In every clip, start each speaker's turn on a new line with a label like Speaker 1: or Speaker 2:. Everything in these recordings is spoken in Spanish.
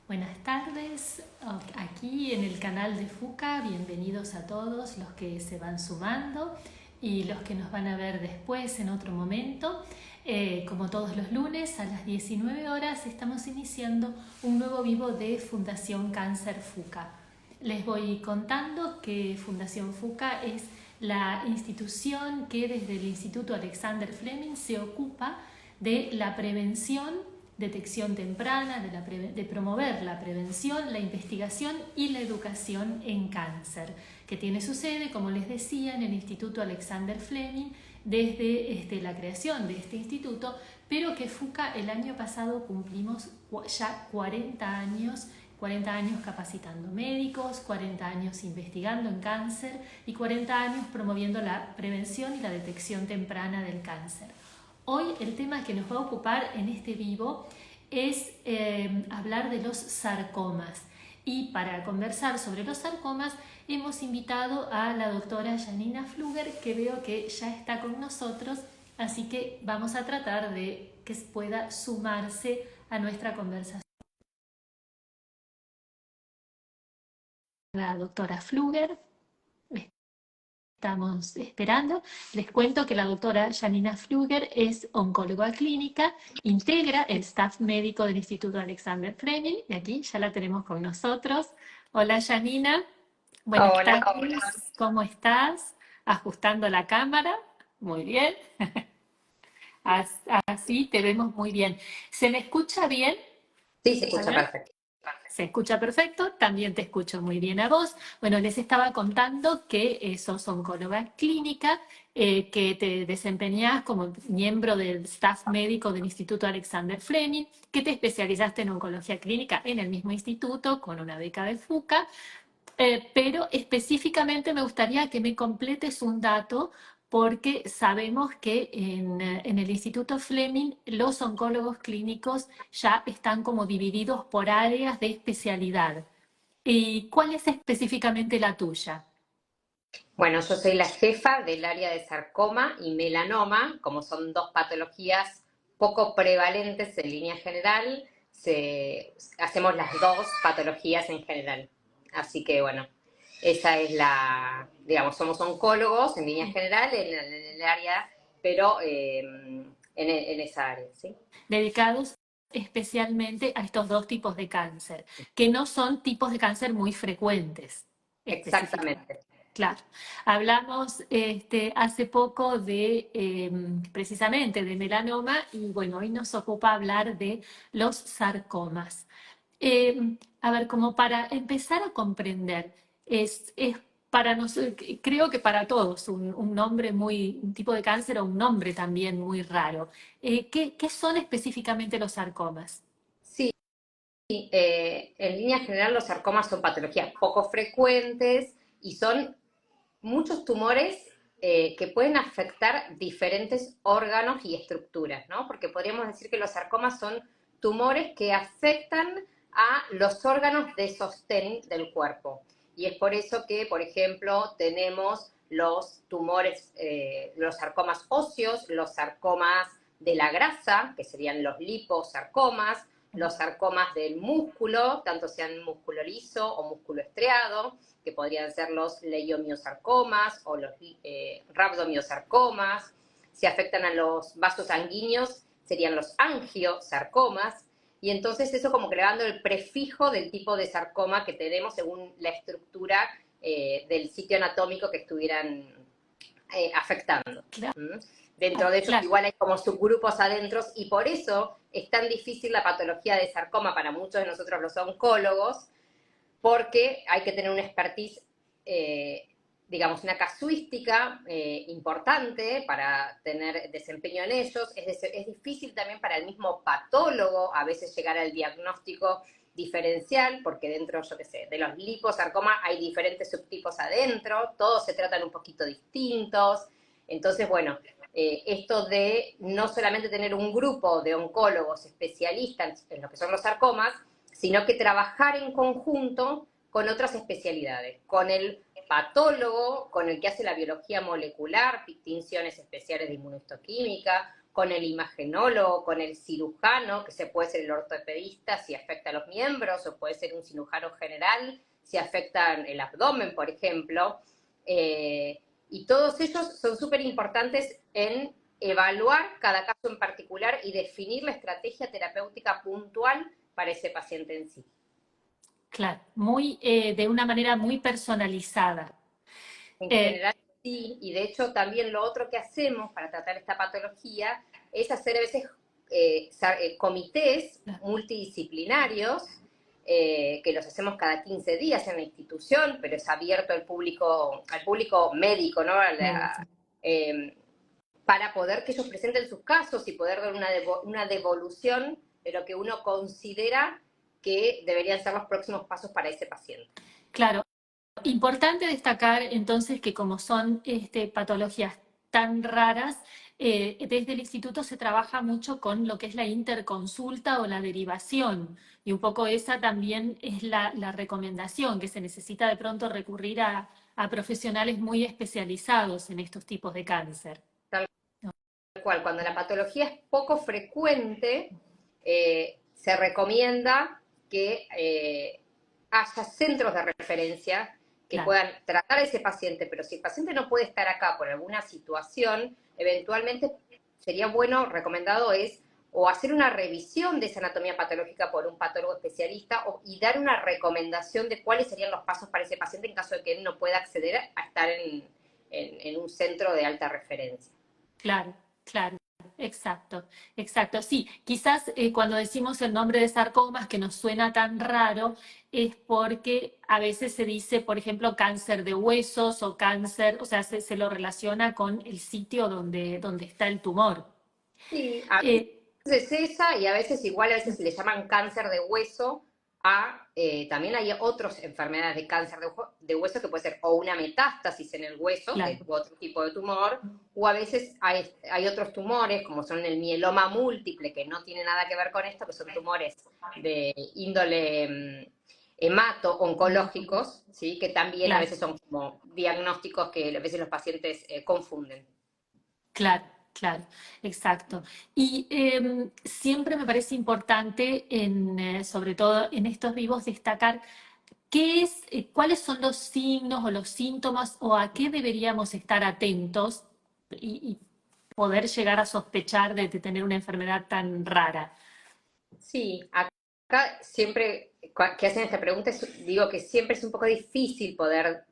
Speaker 1: Buenas tardes, aquí en el canal de FUCA, bienvenidos a todos los que se van sumando y los que nos van a ver después en otro momento. Como todos los lunes a las 19 horas estamos iniciando un nuevo vivo de Fundación Cáncer FUCA. Les voy contando que Fundación FUCA es la institución que desde el Instituto Alexander Fleming se ocupa de la prevención, detección temprana, de promover la prevención, la investigación y la educación en cáncer, que tiene su sede, como les decía, en el Instituto Alexander Fleming desde la creación de este instituto, pero que FUCA el año pasado cumplimos ya 40 años capacitando médicos, 40 años investigando en cáncer y 40 años promoviendo la prevención y la detección temprana del cáncer. Hoy el tema que nos va a ocupar en este vivo es hablar de los sarcomas. Y para conversar sobre los sarcomas hemos invitado a la doctora Janina Pfluger, que veo que ya está con nosotros, así que vamos a tratar de que pueda sumarse a nuestra conversación. La doctora Pfluger. Estamos esperando. Les cuento que la doctora Janina Pfluger es oncóloga clínica, integra el staff médico del Instituto Alexander Fleming y aquí ya la tenemos con nosotros. Hola Janina, buenas
Speaker 2: Hola,
Speaker 1: tardes, ¿cómo estás? Ajustando la cámara, muy bien. Así te vemos muy bien. ¿Se me escucha bien?
Speaker 2: sí, se
Speaker 1: A
Speaker 2: escucha
Speaker 1: ver.
Speaker 2: perfecto.
Speaker 1: Se escucha perfecto, también te escucho muy bien a vos. Bueno, les estaba contando que sos oncóloga clínica, que te desempeñás como miembro del staff médico del Instituto Alexander Fleming, que te especializaste en oncología clínica en el mismo instituto con una beca de FUCA, pero específicamente me gustaría que me completes un dato porque sabemos que en el Instituto Fleming los oncólogos clínicos ya están como divididos por áreas de especialidad. ¿Y cuál es específicamente la tuya?
Speaker 2: Bueno, yo soy la jefa del área de sarcoma y melanoma, como son dos patologías poco prevalentes en línea general, hacemos las dos patologías en general. Así que bueno, esa es digamos, somos oncólogos en línea general en el área, pero en esa área, ¿sí?
Speaker 1: Dedicados especialmente a estos dos tipos de cáncer, que no son tipos de cáncer muy frecuentes, específicamente.
Speaker 2: Exactamente.
Speaker 1: Claro, hablamos hace poco de precisamente de melanoma y bueno, hoy nos ocupa hablar de los sarcomas. A ver, como para empezar a comprender, es para nosotros, creo que para todos, un nombre un tipo de cáncer o un nombre también muy raro. ¿Qué son específicamente los sarcomas?
Speaker 2: Sí, en línea general los sarcomas son patologías poco frecuentes y son muchos tumores que pueden afectar diferentes órganos y estructuras, ¿no? Porque podríamos decir que los sarcomas son tumores que afectan a los órganos de sostén del cuerpo. Y es por eso que, por ejemplo, tenemos los tumores, los sarcomas óseos, los sarcomas de la grasa, que serían los liposarcomas, los sarcomas del músculo, tanto sean músculo liso o músculo estriado, que podrían ser los leiomiosarcomas o los rhabdomiosarcomas. Si afectan a los vasos sanguíneos, serían los angiosarcomas. Y entonces eso como que le va dando el prefijo del tipo de sarcoma que tenemos según la estructura del sitio anatómico que estuvieran afectando.
Speaker 1: Claro,
Speaker 2: ¿Mm? Dentro de ellos
Speaker 1: claro.
Speaker 2: igual hay como subgrupos adentro y por eso es tan difícil la patología de sarcoma para muchos de nosotros los oncólogos, porque hay que tener una expertise, digamos, una casuística importante para tener desempeño en ellos. Es difícil también para el mismo patólogo a veces llegar al diagnóstico diferencial, porque dentro, yo qué sé, de los liposarcomas hay diferentes subtipos adentro, todos se tratan un poquito distintos. Entonces, bueno, esto de no solamente tener un grupo de oncólogos especialistas en lo que son los sarcomas, sino que trabajar en conjunto con otras especialidades, con el patólogo, con el que hace la biología molecular, distinciones especiales de inmunohistoquímica, con el imagenólogo, con el cirujano, que se puede ser el ortopedista si afecta a los miembros, o puede ser un cirujano general si afecta el abdomen, por ejemplo. Y todos ellos son súper importantes en evaluar cada caso en particular y definir la estrategia terapéutica puntual para ese paciente en sí.
Speaker 1: Claro, muy, de una manera muy personalizada.
Speaker 2: En
Speaker 1: Eh,
Speaker 2: general sí, y de hecho también lo otro que hacemos para tratar esta patología es hacer a veces comités multidisciplinarios, que los hacemos cada 15 días en la institución, pero es abierto al público médico, ¿no? Para poder que ellos presenten sus casos y poder dar una devolución de lo que uno considera que deberían ser los próximos pasos para ese paciente.
Speaker 1: claro, importante destacar entonces que como son patologías tan raras, desde el instituto se trabaja mucho con lo que es la interconsulta o la derivación. Y un poco esa también es la recomendación, que se necesita de pronto recurrir a profesionales muy especializados en estos tipos de cáncer.
Speaker 2: Tal cual, cuando la patología es poco frecuente, se recomienda que haya centros de referencia que
Speaker 1: Claro.
Speaker 2: puedan tratar a ese paciente, pero si el paciente no puede estar acá por alguna situación, eventualmente sería bueno, recomendado es, o hacer una revisión de esa anatomía patológica por un patólogo especialista y dar una recomendación de cuáles serían los pasos para ese paciente en caso de que él no pueda acceder a estar en un centro de alta referencia.
Speaker 1: Claro, claro, exacto, exacto. Sí, quizás cuando decimos el nombre de sarcomas que nos suena tan raro es porque a veces se dice, por ejemplo, cáncer de huesos o cáncer, o sea, se lo relaciona con el sitio donde está el tumor.
Speaker 2: Sí, a
Speaker 1: Eh,
Speaker 2: veces es esa y a veces igual a veces le llaman cáncer de hueso también hay otras enfermedades de cáncer de hueso que puede ser o una metástasis en el hueso, que es
Speaker 1: claro,
Speaker 2: otro tipo de tumor, o a veces hay otros tumores como son el mieloma múltiple, que no tiene nada que ver con esto, que son tumores de índole hemato-oncológicos, ¿sí? Que también a
Speaker 1: claro.
Speaker 2: veces son como diagnósticos que a veces los pacientes confunden.
Speaker 1: Claro, claro, exacto. Y siempre me parece importante, sobre todo en estos vivos, destacar cuáles son los signos o los síntomas o a qué deberíamos estar atentos y poder llegar a sospechar de tener una enfermedad tan rara.
Speaker 2: Sí, acá siempre que hacen esta pregunta digo que siempre es un poco difícil poder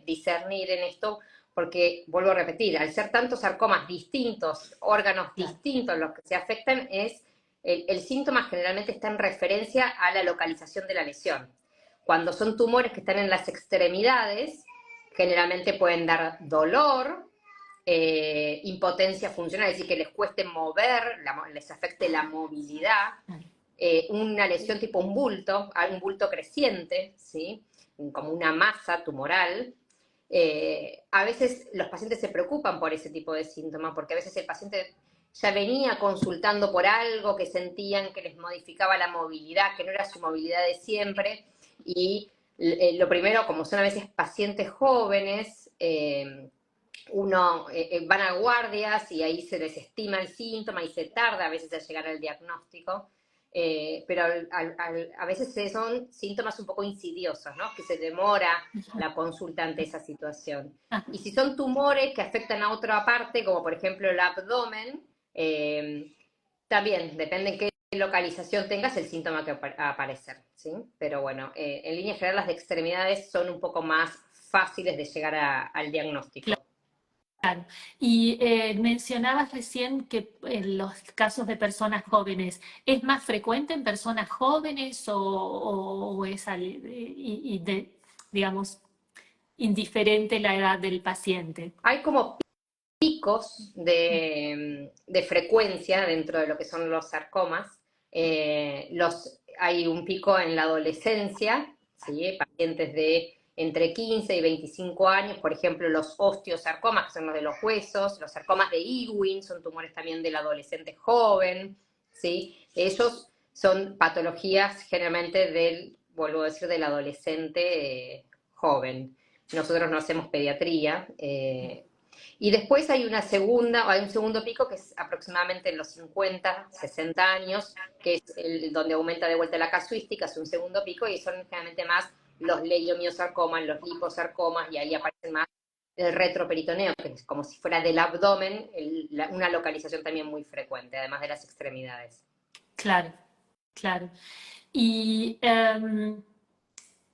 Speaker 2: discernir en esto porque, vuelvo a repetir, al ser tantos sarcomas distintos, órganos
Speaker 1: Claro,
Speaker 2: distintos los que se afectan, el síntoma generalmente está en referencia a la localización de la lesión. Cuando son tumores que están en las extremidades, generalmente pueden dar dolor, impotencia funcional, es decir, que les cueste mover, les afecte la movilidad,
Speaker 1: claro,
Speaker 2: una lesión tipo un bulto creciente, ¿sí? Como una masa tumoral. A veces los pacientes se preocupan por ese tipo de síntomas, porque a veces el paciente ya venía consultando por algo que sentían que les modificaba la movilidad, que no era su movilidad de siempre, y lo primero, como son a veces pacientes jóvenes, van a guardias y ahí se desestima el síntoma y se tarda a veces a llegar al diagnóstico, pero a veces son síntomas un poco insidiosos, ¿no? Que se demora la consulta ante esa situación.
Speaker 1: ah,
Speaker 2: Y si son tumores que afectan a otra parte, como por ejemplo el abdomen, también depende en qué localización tengas el síntoma que va a aparecer, ¿sí? Pero bueno, en línea general las de extremidades son un poco más fáciles de llegar al diagnóstico.
Speaker 1: claro. Y mencionabas recién que en los casos de personas jóvenes, ¿es más frecuente en personas jóvenes o es, digamos, indiferente la edad del paciente?
Speaker 2: Hay como picos de frecuencia dentro de lo que son los sarcomas. Hay un pico en la adolescencia, ¿sí? Pacientes de entre 15 y 25 años, por ejemplo, los osteosarcomas, que son los de los huesos, los sarcomas de Ewing, son tumores también del adolescente joven, ¿sí? Ellos son patologías generalmente vuelvo a decir, del adolescente joven. Nosotros no hacemos pediatría, Y después hay un segundo pico que es aproximadamente en los 50, 60 años, que es donde aumenta de vuelta la casuística, es un segundo pico, y son generalmente más los leiomiosarcomas, los liposarcomas, y ahí aparecen más el retroperitoneo, que es como si fuera del abdomen, una localización también muy frecuente, además de las extremidades.
Speaker 1: Claro, claro. Y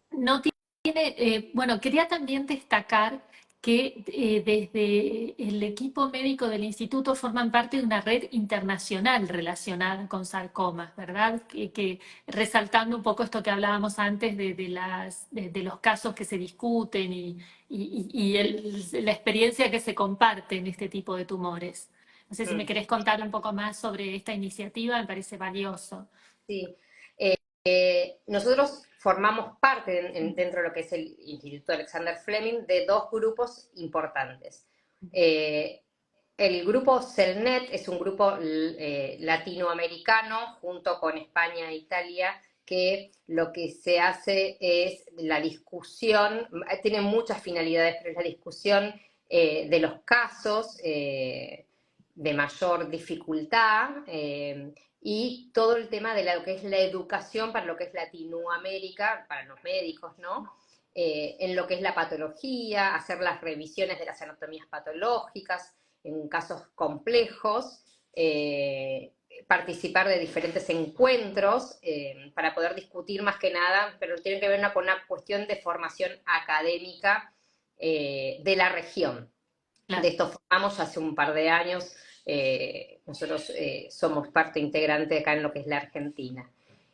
Speaker 1: no tiene, bueno, quería también destacar que desde el equipo médico del instituto forman parte de una red internacional relacionada con sarcomas, ¿verdad? Que resaltando un poco esto que hablábamos antes de los casos que se discuten y la experiencia que se comparte en este tipo de tumores. No sé si me
Speaker 2: Mm.
Speaker 1: querés contar un poco más sobre esta iniciativa, me parece valioso.
Speaker 2: Sí. Nosotros formamos parte dentro de lo que es el Instituto Alexander Fleming de dos grupos importantes. El grupo CELNET es un grupo latinoamericano junto con España e Italia, que lo que se hace es la discusión, tiene muchas finalidades, pero es la discusión de los casos de mayor dificultad, y todo el tema de lo que es la educación para lo que es Latinoamérica, para los médicos, ¿no? En lo que es la patología, hacer las revisiones de las anatomías patológicas en casos complejos, participar de diferentes encuentros para poder discutir más que nada, pero tiene que ver con una cuestión de formación académica de la región. De
Speaker 1: Claro.
Speaker 2: esto formamos hace un par de años. Nosotros somos parte integrante acá en lo que es la Argentina.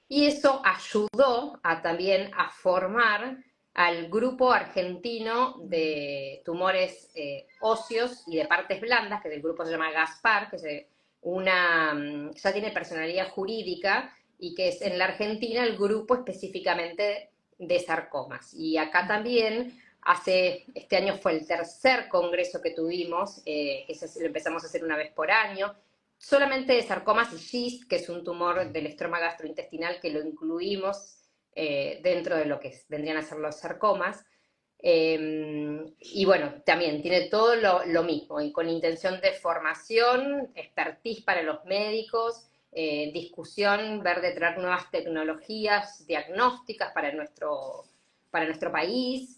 Speaker 2: Y eso ayudó también a formar al grupo argentino de tumores óseos y de partes blandas, que el grupo se llama GASPAR, que es ya tiene personalidad jurídica, y que es en la Argentina el grupo específicamente de sarcomas. Y acá también este año fue el tercer congreso que tuvimos, que lo empezamos a hacer una vez por año, solamente de sarcomas y GIST, que es un tumor del estroma gastrointestinal, que lo incluimos dentro de lo que vendrían a ser los sarcomas. Y bueno, también tiene todo lo mismo, y con intención de formación, expertise para los médicos, discusión, ver de traer nuevas tecnologías diagnósticas para nuestro país,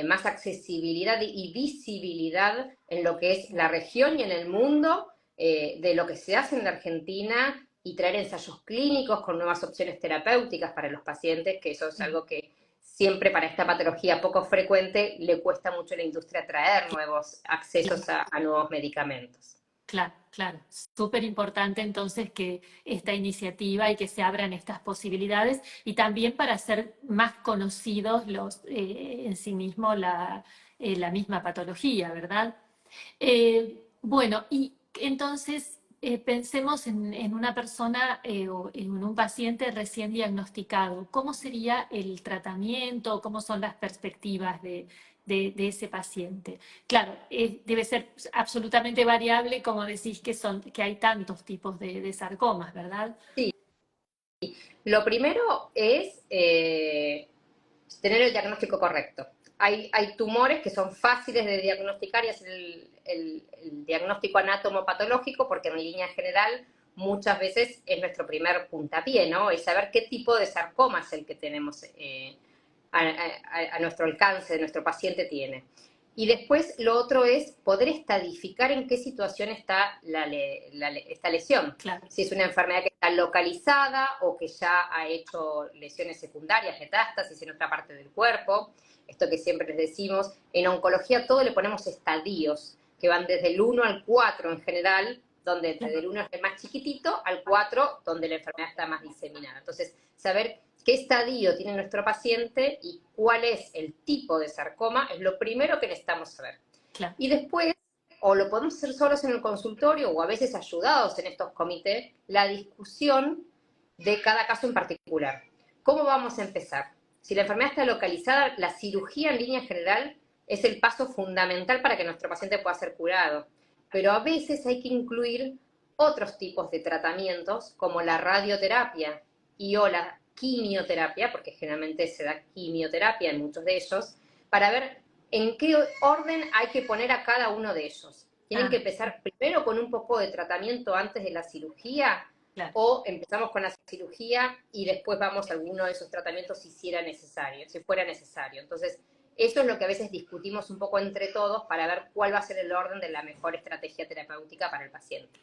Speaker 2: más accesibilidad y visibilidad en lo que es la región y en el mundo, de lo que se hace en la Argentina, y traer ensayos clínicos con nuevas opciones terapéuticas para los pacientes, que eso es algo que siempre para esta patología poco frecuente le cuesta mucho a la industria traer nuevos accesos a nuevos medicamentos.
Speaker 1: Claro, claro. Súper importante entonces que esta iniciativa y que se abran estas posibilidades y también para hacer más conocidos en sí mismo la misma patología, ¿verdad? Bueno, y entonces pensemos en una persona o en un paciente recién diagnosticado. ¿Cómo sería el tratamiento? ¿Cómo son las perspectivas de ese paciente? Claro, debe ser absolutamente variable, como decís, que hay tantos tipos de sarcomas, ¿verdad?
Speaker 2: Sí, lo primero es tener el diagnóstico correcto. Hay tumores que son fáciles de diagnosticar y hacer el diagnóstico anatomopatológico, porque en línea general muchas veces es nuestro primer puntapié, ¿no? Es saber qué tipo de sarcoma es el que tenemos a nuestro alcance, nuestro paciente tiene. Y después lo otro es poder estadificar en qué situación está esta lesión.
Speaker 1: Claro.
Speaker 2: Si es una enfermedad que está localizada o que ya ha hecho lesiones secundarias, metástasis en otra parte del cuerpo. Esto que siempre les decimos, en oncología todo le ponemos estadios, que van desde el 1 al 4 en general, donde desde el 1 es el más chiquitito, al 4 donde la enfermedad está más diseminada. Entonces, saber qué estadio tiene nuestro paciente y cuál es el tipo de sarcoma es lo primero que necesitamos saber.
Speaker 1: Claro.
Speaker 2: Y después, o lo podemos hacer solos en el consultorio o a veces ayudados en estos comités, la discusión de cada caso en particular. ¿Cómo vamos a empezar? Si la enfermedad está localizada, la cirugía en línea general es el paso fundamental para que nuestro paciente pueda ser curado. Pero a veces hay que incluir otros tipos de tratamientos, como la radioterapia o la quimioterapia, porque generalmente se da quimioterapia en muchos de ellos, para ver en qué orden hay que poner a cada uno de ellos. Tienen que empezar primero con un poco de tratamiento antes de la cirugía,
Speaker 1: claro.
Speaker 2: o empezamos con la cirugía y después vamos a alguno de esos tratamientos si fuera necesario. Entonces, eso es lo que a veces discutimos un poco entre todos para ver cuál va a ser el orden de la mejor estrategia terapéutica para el paciente.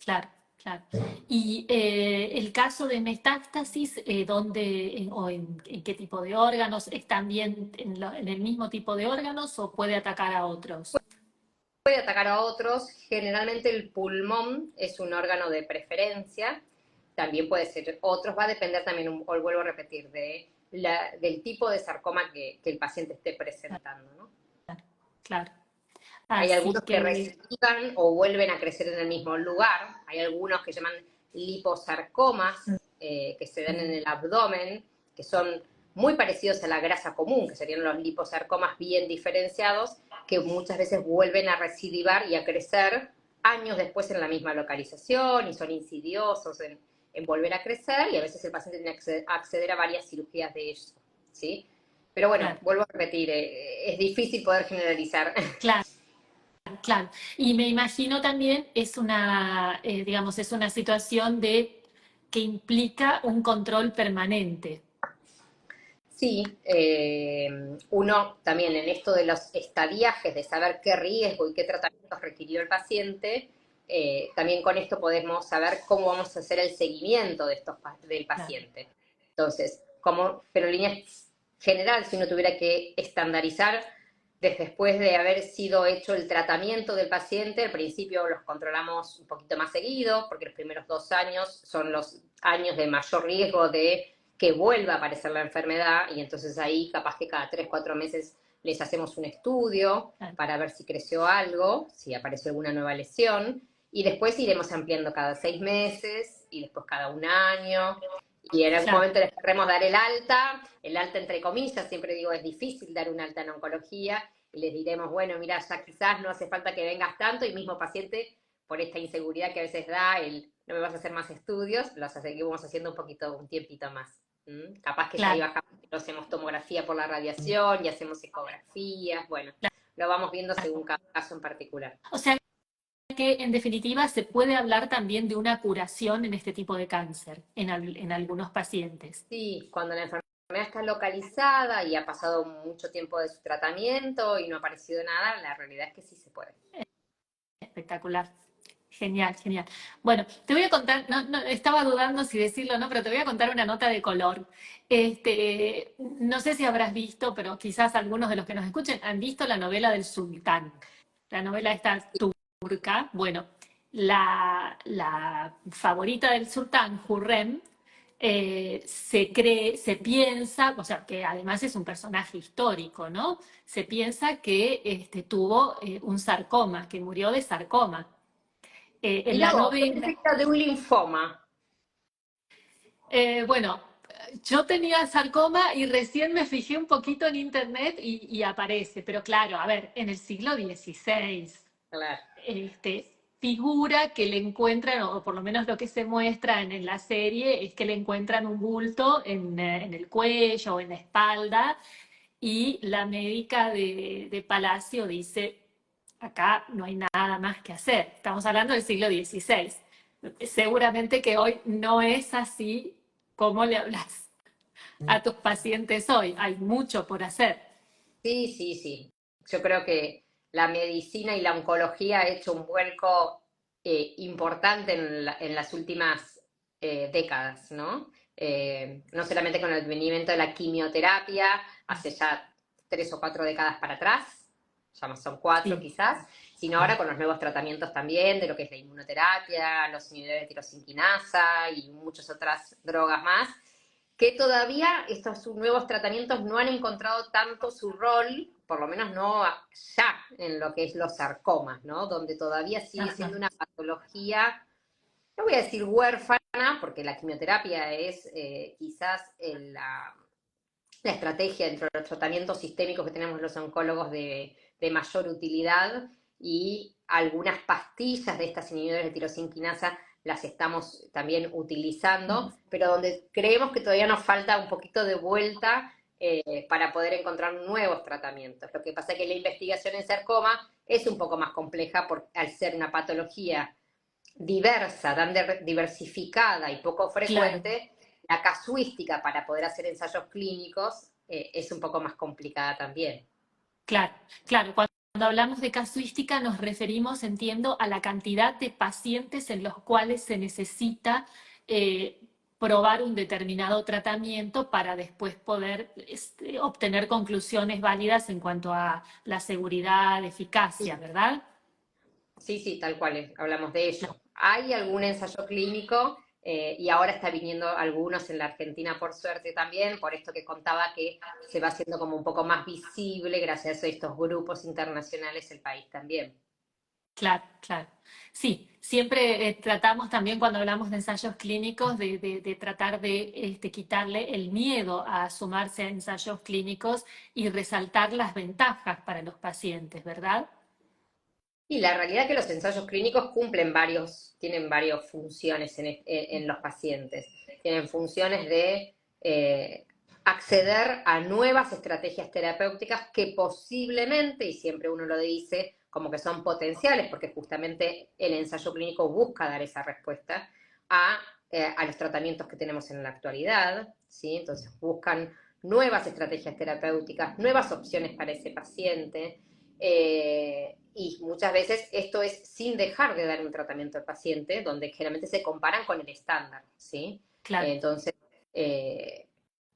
Speaker 1: Claro, claro. Y el caso de metástasis, ¿dónde o en qué tipo de órganos? ¿Es también en el mismo tipo de órganos o puede atacar a otros?
Speaker 2: Puede atacar a otros, generalmente el pulmón es un órgano de preferencia, también puede ser otros, va a depender también, vuelvo a repetir, del tipo de sarcoma que el paciente esté presentando, ¿no?
Speaker 1: Claro.
Speaker 2: Hay
Speaker 1: Así
Speaker 2: algunos que
Speaker 1: que,
Speaker 2: reciban o vuelven a crecer en el mismo lugar, hay algunos que llaman liposarcomas, que se dan en el abdomen, que son muy parecidos a la grasa común, que serían los liposarcomas bien diferenciados, que muchas veces vuelven a recidivar y a crecer años después en la misma localización y son insidiosos en volver a crecer, y a veces el paciente tiene que acceder a varias cirugías de ellos, ¿sí? Pero bueno,
Speaker 1: claro,
Speaker 2: vuelvo a repetir, es difícil poder generalizar.
Speaker 1: claro. Claro, y me imagino también es una, digamos, es una situación que implica un control permanente.
Speaker 2: Sí, uno también en esto de los estadiajes, de saber qué riesgo y qué tratamientos requirió el paciente, también con esto podemos saber cómo vamos a hacer el seguimiento del
Speaker 1: Claro,
Speaker 2: paciente. Entonces, pero en línea general, si uno tuviera que estandarizar, después de haber sido hecho el tratamiento del paciente, al principio los controlamos un poquito más seguido, porque los primeros 2 años son los años de mayor riesgo de que vuelva a aparecer la enfermedad, y entonces ahí capaz que cada 3, 4 meses les hacemos un estudio
Speaker 1: claro,
Speaker 2: para ver si creció algo, si apareció alguna nueva lesión, y después iremos ampliando cada 6 meses y después cada 1 año, y en algún
Speaker 1: claro,
Speaker 2: momento les querremos dar el alta entre comillas, siempre digo es difícil dar un alta en oncología, y les diremos, bueno, mira, ya quizás no hace falta que vengas tanto, y mismo paciente, por esta inseguridad que a veces da, no me vas a hacer más estudios, los seguimos haciendo un tiempito más. Capaz que ya ahí
Speaker 1: claro,
Speaker 2: bajamos, hacemos tomografía por la radiación y hacemos ecografías, bueno, lo vamos viendo según cada caso en particular.
Speaker 1: O sea que en definitiva se puede hablar también de una curación en este tipo de cáncer en algunos pacientes.
Speaker 2: Sí, cuando la enfermedad está localizada y ha pasado mucho tiempo de su tratamiento y no ha aparecido nada, la realidad es que sí se puede.
Speaker 1: Espectacular. Genial, genial. Bueno, te voy a contar, estaba dudando si decirlo o no, pero te voy a contar una nota de color. No sé si habrás visto, pero quizás algunos de los que nos escuchen han visto la novela del Sultán. La novela esta turca. Bueno, la favorita del Sultán, Hurrem, se piensa, o sea, que además es un personaje histórico, ¿no? Se piensa que tuvo un sarcoma, que murió de sarcoma. En
Speaker 2: Mira
Speaker 1: la
Speaker 2: vos, yo
Speaker 1: novela,
Speaker 2: pensé que era de un linfoma.
Speaker 1: bueno, yo tenía sarcoma y recién me fijé un poquito en internet y aparece, pero claro, a ver, en el siglo XVI,
Speaker 2: Claro.
Speaker 1: figura que le encuentran, o por lo menos lo que se muestra en la serie, es que le encuentran un bulto en el cuello o en la espalda, y la médica de Palacio dice, acá no hay nada más que hacer. Estamos hablando del siglo XVI. Seguramente que hoy no es así como le hablas a tus pacientes hoy. Hay mucho por hacer.
Speaker 2: Sí, sí, sí. Yo creo que la medicina y la oncología ha hecho un vuelco importante en las últimas décadas, ¿no? No solamente con el advenimiento de la quimioterapia, hace ya 3 o 4 décadas para atrás, ya más son 4
Speaker 1: Sí,
Speaker 2: quizás, sino ahora con los nuevos tratamientos también, de lo que es la inmunoterapia, los inhibidores de tirosinquinasa y muchas otras drogas más, que todavía estos nuevos tratamientos no han encontrado tanto su rol, por lo menos no ya en lo que es los sarcomas, ¿no? Donde todavía sigue siendo
Speaker 1: ajá,
Speaker 2: una patología, no voy a decir huérfana, porque la quimioterapia es quizás la estrategia dentro de los tratamientos sistémicos que tenemos los oncólogos de mayor utilidad, y algunas pastillas de estas inhibidores de tirosinquinasa las estamos también utilizando, pero donde creemos que todavía nos falta un poquito de vuelta para poder encontrar nuevos tratamientos. Lo que pasa es que la investigación en sarcoma es un poco más compleja al ser una patología diversa, tan diversificada y poco
Speaker 1: Claro,
Speaker 2: frecuente, la casuística para poder hacer ensayos clínicos es un poco más complicada también.
Speaker 1: claro, claro. Cuando hablamos de casuística nos referimos, entiendo, a la cantidad de pacientes en los cuales se necesita probar un determinado tratamiento para después poder obtener conclusiones válidas en cuanto a la seguridad, eficacia,
Speaker 2: Sí,
Speaker 1: ¿verdad?
Speaker 2: sí, sí, tal cual, hablamos de ello. Hay algún ensayo clínico y ahora está viniendo algunos en la Argentina por suerte también, por esto que contaba que se va haciendo como un poco más visible gracias a estos grupos internacionales el país también.
Speaker 1: Claro, claro. Sí, siempre tratamos también cuando hablamos de ensayos clínicos de tratar de quitarle el miedo a sumarse a ensayos clínicos y resaltar las ventajas para los pacientes, ¿verdad?
Speaker 2: Y la realidad es que los ensayos clínicos tienen varias funciones en los pacientes. Tienen funciones de acceder a nuevas estrategias terapéuticas que posiblemente, y siempre uno lo dice, como que son potenciales, porque justamente el ensayo clínico busca dar esa respuesta a los tratamientos que tenemos en la actualidad, ¿sí? Entonces buscan nuevas estrategias terapéuticas, nuevas opciones para ese paciente. Y muchas veces esto es sin dejar de dar un tratamiento al paciente, donde generalmente se comparan con el estándar, ¿sí?
Speaker 1: Claro,
Speaker 2: Entonces, eh,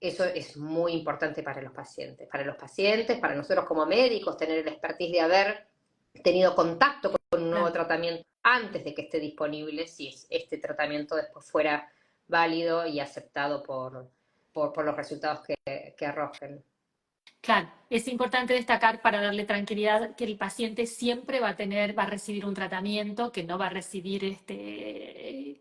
Speaker 2: eso es muy importante para los pacientes. Para los pacientes, para nosotros como médicos, tener el expertise de haber tenido contacto con un nuevo
Speaker 1: claro.
Speaker 2: tratamiento antes de que esté disponible, si este tratamiento después fuera válido y aceptado por los resultados que arrojen.
Speaker 1: Claro, es importante destacar para darle tranquilidad que el paciente siempre va a recibir un tratamiento, que no va a recibir en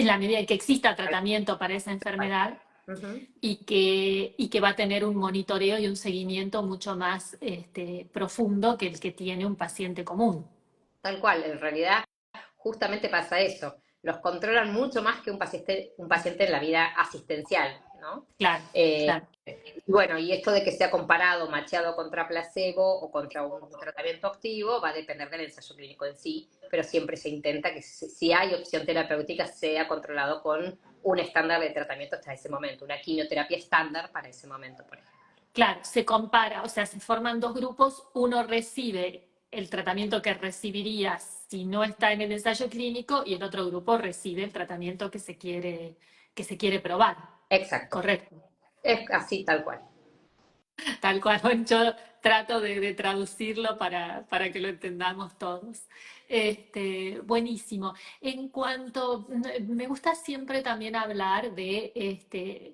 Speaker 1: la medida en que exista tratamiento para esa enfermedad,
Speaker 2: Uh-huh.
Speaker 1: y que va a tener un monitoreo y un seguimiento mucho más profundo que el que tiene un paciente común.
Speaker 2: Tal cual, en realidad justamente pasa eso. Los controlan mucho más que un paciente en la vida asistencial, ¿no?
Speaker 1: Claro,
Speaker 2: Eh,
Speaker 1: claro,
Speaker 2: bueno, y esto de que sea comparado, macheado contra placebo o contra un tratamiento activo, va a depender del ensayo clínico en sí, pero siempre se intenta que si hay opción terapéutica sea controlado con un estándar de tratamiento hasta ese momento, una quimioterapia estándar para ese momento, por ejemplo.
Speaker 1: claro, se compara, o sea, se forman dos grupos, uno recibe el tratamiento que recibiría si no está en el ensayo clínico y el otro grupo recibe el tratamiento que se quiere probar.
Speaker 2: Exacto,
Speaker 1: Correcto.
Speaker 2: es así tal cual.
Speaker 1: Tal cual, bueno, yo trato de traducirlo para que lo entendamos todos. Buenísimo. En cuanto, me gusta siempre también hablar eh,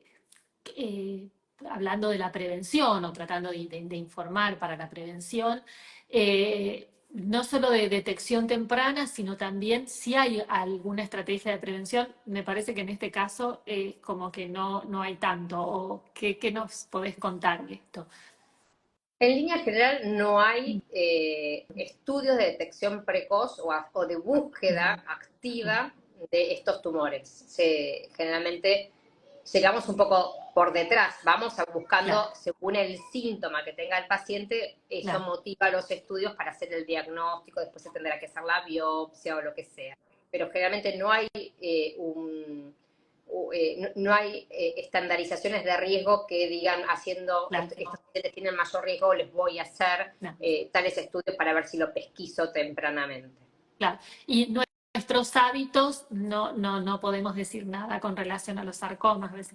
Speaker 1: hablando de la prevención o tratando de informar para la prevención, no solo de detección temprana, sino también si hay alguna estrategia de prevención. Me parece que en este caso es como que no hay tanto. ¿O qué nos podés contar de esto?
Speaker 2: En línea general no hay estudios de detección precoz o de búsqueda
Speaker 1: Bien, bien,
Speaker 2: activa de estos tumores. Generalmente llegamos un poco por detrás, vamos
Speaker 1: claro,
Speaker 2: buscando según el síntoma que tenga el paciente, eso
Speaker 1: claro,
Speaker 2: motiva los estudios para hacer el diagnóstico, después se tendrá que hacer la biopsia o lo que sea. Pero generalmente no hay no hay estandarizaciones de riesgo que digan haciendo
Speaker 1: claro,
Speaker 2: estos pacientes tienen mayor riesgo, les voy a hacer
Speaker 1: claro,
Speaker 2: tales estudios para ver si lo pesquiso tempranamente.
Speaker 1: claro. Y nuestros hábitos no podemos decir nada con relación a los sarcomas. ¿Ves?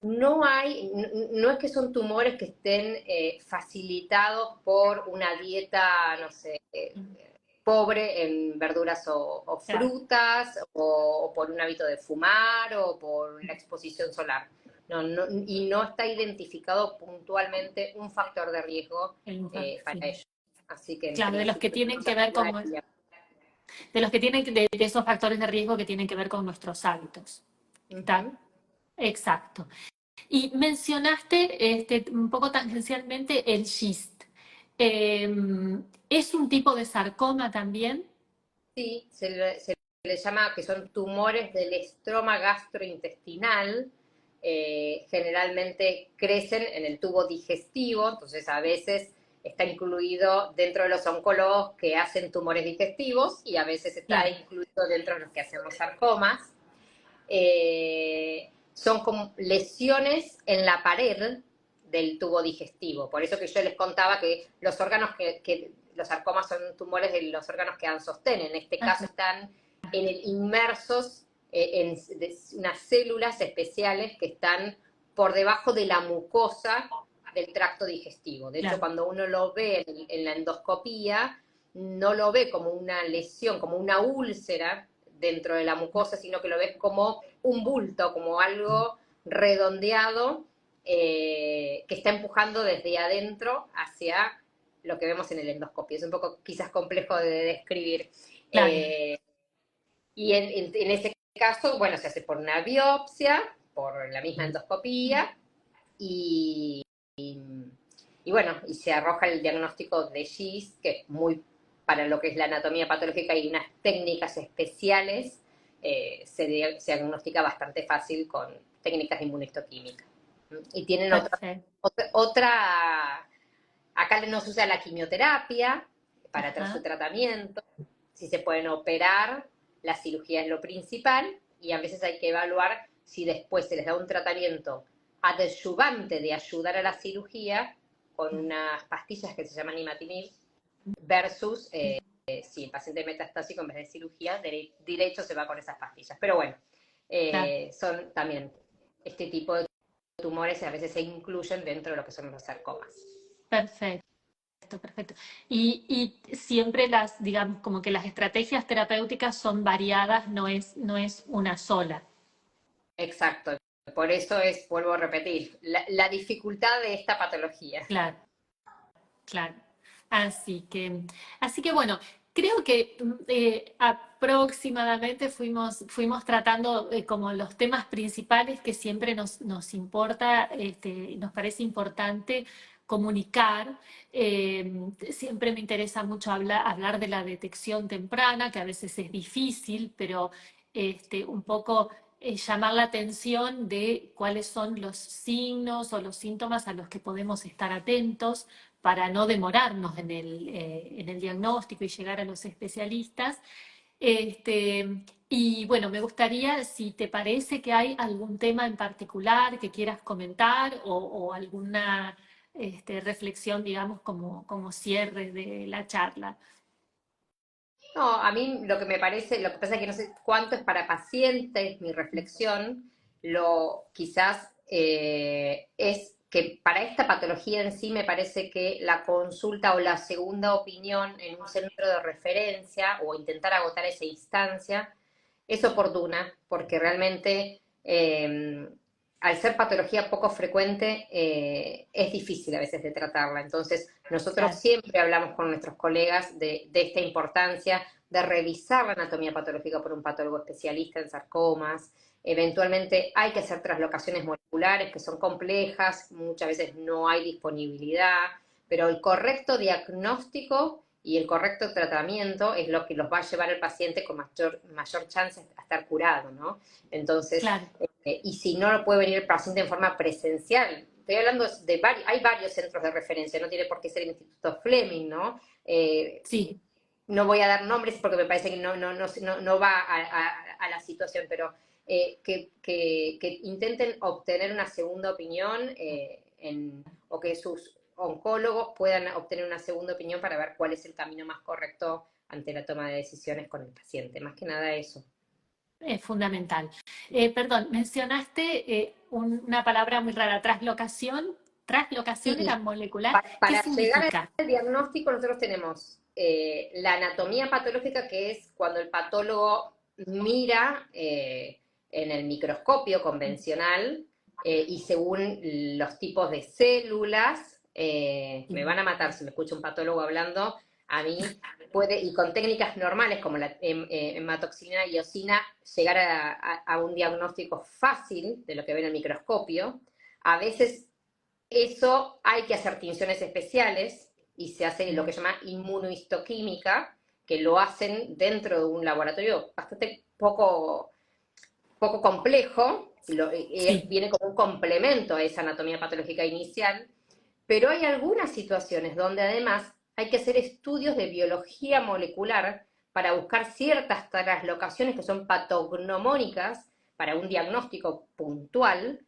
Speaker 2: No es que son tumores que estén facilitados por una dieta, no sé, pobre en verduras o
Speaker 1: Claro,
Speaker 2: frutas, o por un hábito de fumar, o por la exposición solar. Y no está identificado puntualmente un factor de riesgo para
Speaker 1: sí.
Speaker 2: ello. Así que en
Speaker 1: Claro, de los que
Speaker 2: principio
Speaker 1: tienen que ver
Speaker 2: no
Speaker 1: con,
Speaker 2: hay.
Speaker 1: de los que tienen de esos factores de riesgo que tienen que ver con nuestros hábitos. ¿Está?
Speaker 2: Uh-huh.
Speaker 1: Exacto. Y mencionaste un poco tangencialmente el GIST. ¿Es un tipo de sarcoma también?
Speaker 2: Sí, se le llama que son tumores del estroma gastrointestinal. generalmente crecen en el tubo digestivo, entonces a veces está incluido dentro de los oncólogos que hacen tumores digestivos y a veces está
Speaker 1: Claro,
Speaker 2: incluido dentro de los que hacemos sarcomas. Son como lesiones en la pared del tubo digestivo. Por eso que yo les contaba que los órganos que los sarcomas son tumores de los órganos que dan sostén. En este caso
Speaker 1: ajá,
Speaker 2: están inmersos en unas células especiales que están por debajo de la mucosa del tracto digestivo. De hecho,
Speaker 1: claro,
Speaker 2: cuando uno lo ve en la endoscopía, no lo ve como una lesión, como una úlcera dentro de la mucosa, sino que lo ves como un bulto, como algo redondeado que está empujando desde adentro hacia lo que vemos en el endoscopio. Es un poco quizás complejo de describir.
Speaker 1: claro.
Speaker 2: Y en ese caso, bueno, se hace por una biopsia, por la misma endoscopía, y, y bueno, y se arroja el diagnóstico de GIST, que es muy, para lo que es la anatomía patológica y unas técnicas especiales, se diagnostica bastante fácil con técnicas de inmunohistoquímica. Y tienen
Speaker 1: Perfecto.
Speaker 2: acá no se usa la quimioterapia para su
Speaker 1: Ajá.
Speaker 2: tratamiento, si se pueden operar, la cirugía es lo principal, y a veces hay que evaluar si después se les da un tratamiento adyuvante de ayudar a la cirugía con unas pastillas que se llaman imatinib versus si el paciente metastásico en vez de cirugía, derecho se va con esas pastillas. Pero bueno,
Speaker 1: Claro,
Speaker 2: son también este tipo de tumores a veces se incluyen dentro de lo que son los sarcomas.
Speaker 1: perfecto, perfecto. Y siempre las, digamos, como que las estrategias terapéuticas son variadas, no es una sola.
Speaker 2: Exacto. Por eso es, vuelvo a repetir, la dificultad de esta patología.
Speaker 1: Claro, claro. Así que bueno, creo que aproximadamente fuimos tratando como los temas principales que siempre nos importa, nos parece importante comunicar. Siempre me interesa mucho hablar de la detección temprana, que a veces es difícil, pero un poco llamar la atención de cuáles son los signos o los síntomas a los que podemos estar atentos para no demorarnos en el diagnóstico y llegar a los especialistas. Y bueno, me gustaría, si te parece que hay algún tema en particular que quieras comentar o alguna reflexión, digamos, como cierre de la charla.
Speaker 2: No, a mí lo que me parece, lo que pasa es que no sé cuánto es para pacientes, mi reflexión, lo quizás es que para esta patología en sí me parece que la consulta o la segunda opinión en un centro de referencia o intentar agotar esa instancia es oportuna porque realmente al ser patología poco frecuente es difícil a veces de tratarla. Entonces nosotros
Speaker 1: Claro,
Speaker 2: siempre hablamos con nuestros colegas de esta importancia de revisar la anatomía patológica por un patólogo especialista en sarcomas. Eventualmente hay que hacer traslocaciones moleculares que son complejas, muchas veces no hay disponibilidad, pero el correcto diagnóstico y el correcto tratamiento es lo que los va a llevar al paciente con mayor chance a estar curado, ¿no? Entonces,
Speaker 1: claro,
Speaker 2: y si no puede venir el paciente en forma presencial, estoy hablando de hay varios centros de referencia, no tiene por qué ser el Instituto Fleming, ¿no? Eh,
Speaker 1: sí,
Speaker 2: no voy a dar nombres porque me parece que no va a la situación, pero que intenten obtener una segunda opinión o que sus oncólogos puedan obtener una segunda opinión para ver cuál es el camino más correcto ante la toma de decisiones con el paciente. Más que nada eso.
Speaker 1: es fundamental. Perdón, mencionaste una palabra muy rara, traslocación. ¿Traslocación era
Speaker 2: Sí,
Speaker 1: molecular? ¿Qué
Speaker 2: para llegar
Speaker 1: significa?
Speaker 2: al diagnóstico nosotros tenemos la anatomía patológica, que es cuando el patólogo mira en el microscopio convencional y según los tipos de células, me van a matar si me escucha un patólogo hablando, a mí puede, y con técnicas normales como la hematoxilina y eosina, llegar a un diagnóstico fácil de lo que ve en el microscopio. A veces eso hay que hacer tinciones especiales y se hace lo que se llama inmunohistoquímica, que lo hacen dentro de un laboratorio bastante poco complejo,
Speaker 1: Sí,
Speaker 2: viene como un complemento a esa anatomía patológica inicial, pero hay algunas situaciones donde además hay que hacer estudios de biología molecular para buscar ciertas translocaciones que son patognomónicas para un diagnóstico puntual,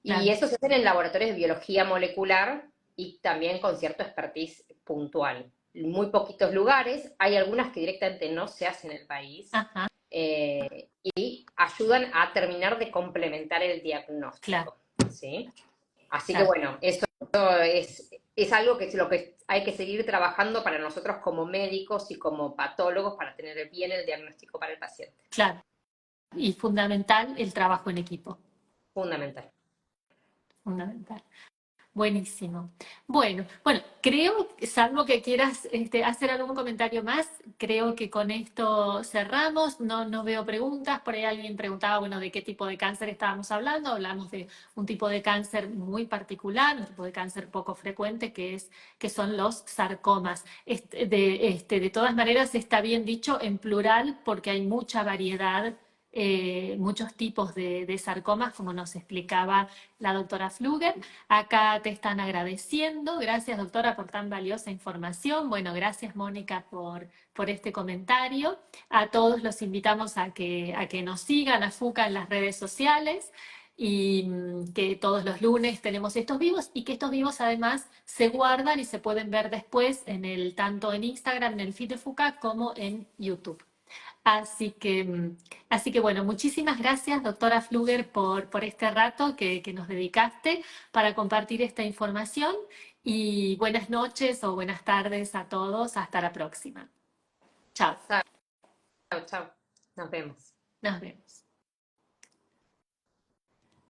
Speaker 2: y
Speaker 1: claro.
Speaker 2: eso se hace en laboratorios de biología molecular y también con cierto expertise puntual. En muy poquitos lugares, hay algunas que directamente no se hacen en el país,
Speaker 1: Ajá,
Speaker 2: y ayudan a terminar de complementar el
Speaker 1: claro,
Speaker 2: diagnóstico, ¿sí? Así que
Speaker 1: claro.
Speaker 2: bueno, eso es algo que es lo que hay que seguir trabajando para nosotros como médicos y como patólogos para tener bien el diagnóstico para el paciente.
Speaker 1: Claro. Y fundamental el trabajo en equipo.
Speaker 2: Fundamental.
Speaker 1: Fundamental. Buenísimo. Bueno, creo, salvo que quieras hacer algún comentario más, creo que con esto cerramos. No veo preguntas. Por ahí alguien preguntaba, bueno, de qué tipo de cáncer estábamos hablando. Hablamos de un tipo de cáncer muy particular, un tipo de cáncer poco frecuente, que son los sarcomas. De todas maneras, está bien dicho en plural porque hay mucha variedad, muchos tipos de sarcomas, como nos explicaba la doctora Fluger. Acá te están agradeciendo. Gracias, doctora, por tan valiosa información. Bueno, gracias, Mónica, por este comentario. A todos los invitamos a que nos sigan a FUCA en las redes sociales y que todos los lunes tenemos estos vivos y que estos vivos además se guardan y se pueden ver después tanto en Instagram, en el feed de FUCA, como en YouTube. Así que, bueno, muchísimas gracias, doctora Fluger, por este rato que nos dedicaste para compartir esta información y buenas noches o buenas tardes a todos. Hasta la próxima. Chao.
Speaker 2: Chao, chao. Nos vemos.
Speaker 1: Nos vemos.